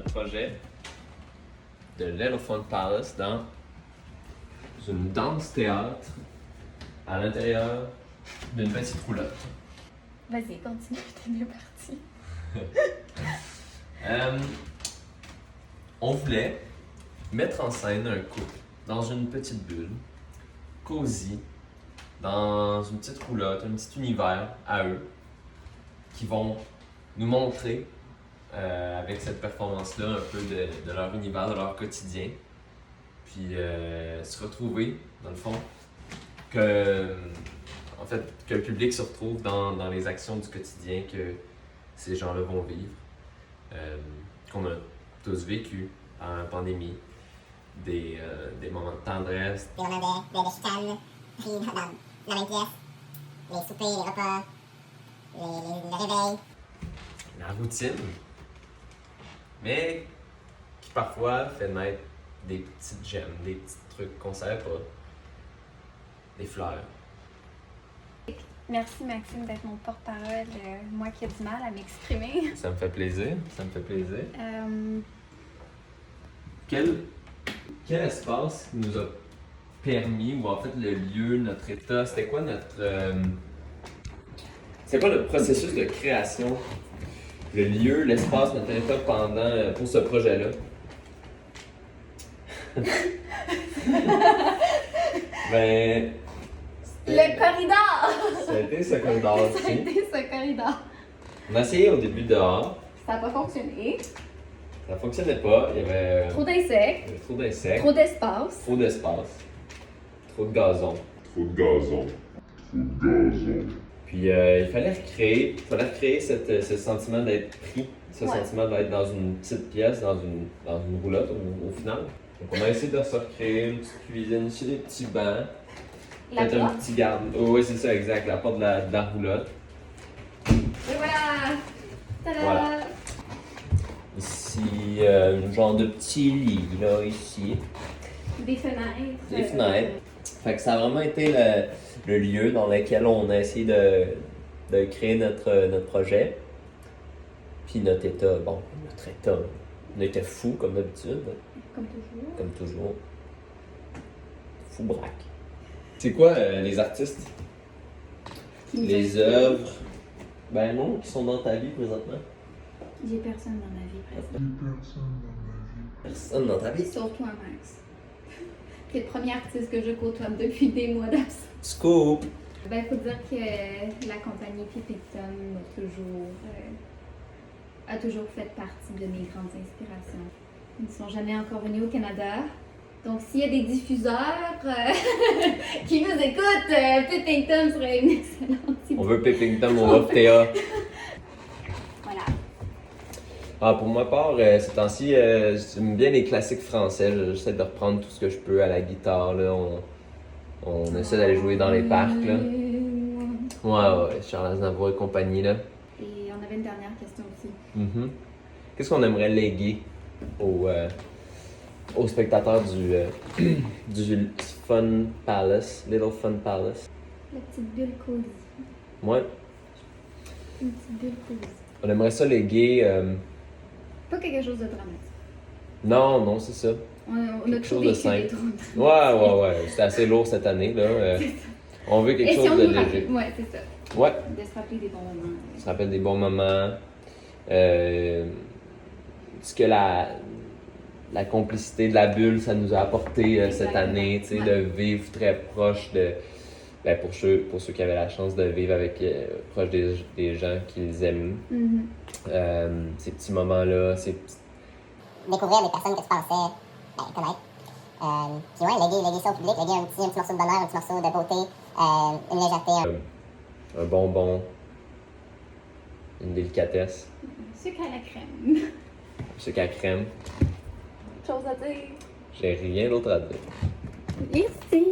notre projet de l'Elephant Palace dans une danse-théâtre à l'intérieur d'une petite roulotte. Vas-y, continue, t'es mieux parti. On voulait mettre en scène un couple dans une petite bulle, cosy, dans une petite roulotte, un petit univers à eux, qui vont nous montrer, avec cette performance-là, un peu de leur univers, de leur quotidien, puis se retrouver, dans le fond, que le public se retrouve dans les actions du quotidien que ces gens-là vont vivre, qu'on a tous vécu pendant la pandémie, des moments de tendresse. Puis on avait des chicanes pris dans la même pièce, les soupers, les repas, le réveil. La routine, mais qui parfois fait naître des petites gemmes, des petits trucs qu'on savait pas, des fleurs. Merci Maxime d'être mon porte-parole, moi qui ai du mal à m'exprimer. Ça me fait plaisir, ça me fait plaisir. Euh, Quel espace nous a permis, ou en fait le lieu, notre état, c'était quoi c'est quoi le processus de création? Le lieu, l'espace, notre état pour ce projet-là? Ben... Le corridor! Ça a été ce corridor Ça a aussi. été ce corridor. On a essayé au début dehors, Ça n'a pas fonctionné. ça fonctionnait pas, il y avait Trop d'insectes, trop d'insectes, trop d'espace. trop d'espace, trop de gazon. Puis il fallait recréer ce sentiment d'être pris, ce Ouais. sentiment d'être dans une petite pièce, dans une roulotte au final. Donc on a essayé de se recréer une petite cuisine, ici des petits bancs, La peut-être un porte. petit garde. Oh, oui, c'est ça, exact, la porte de la roulotte. Et voilà! Tada! Voilà. Ici, un genre de petit lit, là, ici. Des fenêtres. Des fenêtres. Fait que ça a vraiment été le lieu dans lequel on a essayé de créer notre projet. Puis notre état, on était fou comme d'habitude, Comme toujours. comme toujours. Fou braque. C'est quoi les artistes? Qui nous Les inspire. œuvres? Ben non, qui sont dans ta vie présentement. J'ai personne dans ma vie presque. Personne dans ta vie. Sauf toi, Max. T'es le premier artiste que je côtoie depuis des mois d'absence. Scoop! Ben, faut dire que la compagnie Pipington a toujours fait partie de mes grandes inspirations. Ils ne sont jamais encore venus au Canada. Donc, s'il y a des diffuseurs qui nous écoutent, Pipington serait une excellente idée. On veut Pipington au Off-TA. Voilà. Ah, pour ma part, ces temps-ci, j'aime bien les classiques français. J'essaie de reprendre tout ce que je peux à la guitare. Là. On essaie d'aller jouer dans les parcs. Là. Ouais, Charles Aznavour et compagnie. Là. Et on avait une dernière question aussi. Mhm. Qu'est-ce qu'on aimerait léguer aux spectateurs du Fun Palace, Little Fun Palace? La petite bulle cosy. Ouais, Une petite bulle cosy. on aimerait ça léguer. Pas quelque chose de dramatique. Non, c'est ça. On a Quelque toujours chose de vécu des simple. trous. Ouais. C'était assez lourd cette année. Là. On veut quelque Et si chose on de nous rappelle, léger. ouais, c'est ça. Ouais. De se rappeler des bons moments. On se rappelle des bons moments. Ce que la complicité de la bulle, ça nous a apporté cette Exactement. année, tu sais, Ouais. de vivre très proche de. Ben pour ceux qui avaient la chance de vivre avec proche des gens qu'ils aiment. Mhm. Ces petits moments-là, ces petits. Découvrir des personnes que tu pensais connaître. Puis ouais, léguer ça au public, léguer un petit morceau de bonheur, un petit morceau de beauté, une légèreté. Un bonbon, une délicatesse, Sucre à la crème. sucre à crème. Chose à dire. J'ai rien d'autre à dire. Merci.